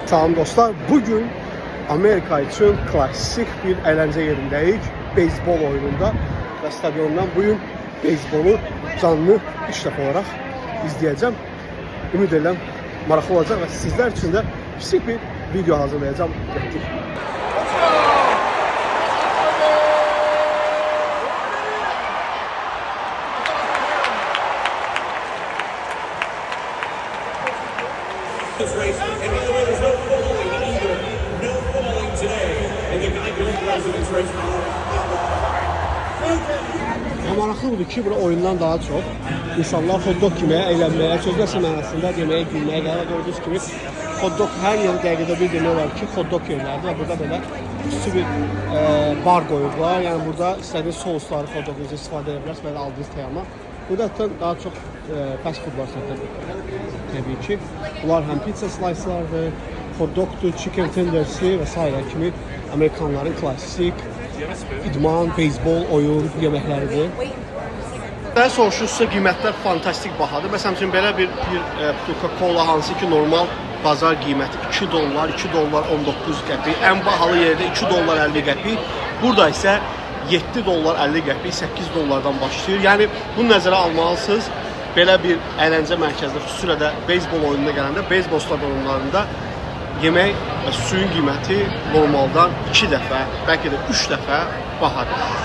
Salam dostlar, bugün Amerika için klasik bir eğlence yerindeyik. Beyzbol oyununda ve stadiondan bugün beyzbolu canlı 3 defa olarak izleyeceğim. Ümid edirəm maraqlı olacaq və sizlər üçün də kiçik bir video hazırlayacağım. This race, and by the way, there's no falling either. No falling today. And the guy doing president's race. Maraqlı budur ki, bura oyundan daha çox insanlar hot dog yeməyə, əylənməyə, sözləsə mənasında yeməyə, gülməyə gəlir. Gördüyünüz kimi hot dog hər yeri dəqiqədə bir demək olar ki, hot dog yerlərdir və burada belə üstü bir bar qoyublar. Yəni burada istədiyiniz sousları hot dogunuzu istifadə edə bilərsiniz, belə aldığınız təyama. Burada daha çox fast foodlar satılır. Təbii ki, bunlar həm pizza slice'lardır, hot dogdur, chicken tendersi və s. kimi Amerikanların klasik idman, beyzbol, oyun yeməkləridir. Daha soruşursa qiymətlər fantastik bahadır. Məsələn üçün belə bir Coca-Cola hansı ki normal bazar qiyməti $2, $2.19 qəpik, ən bahalı yerdə $2.50 qəpik. Burada isə $7.50 qəpik, $8 başlayır. Yəni bunu nəzərə almalısınız. Belə bir əylence mərkəzində, xüsusilə də beyzbol oyununa gələndə, beyzbol stadionlarında yemək və suyun qiyməti normaldan 2 dəfə, bəlkə də 3 dəfə bahadır.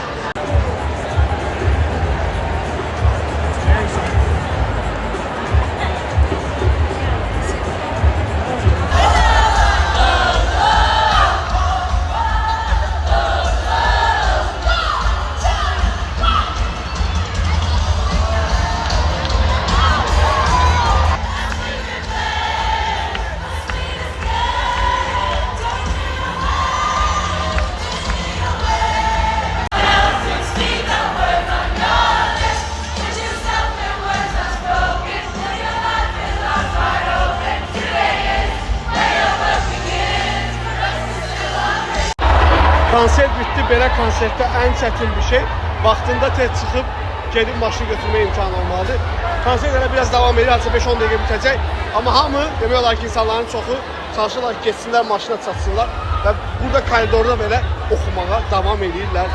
Konser bitti. Belə konsertdə ən çətin bir şey vaxtında tez çıxıb gedib maşını götürməyə imkan olmalıdır. Konsert elə biraz davam edir, artıq 5-10 dəqiqə bitəcək. Amma hamı demək olar ki, insanların çoxu çalışırlar ki, getsinlər, maşına çatsınlar və burada koridorda belə oxumağa davam edirlər.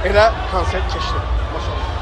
Elə konsert keçdi.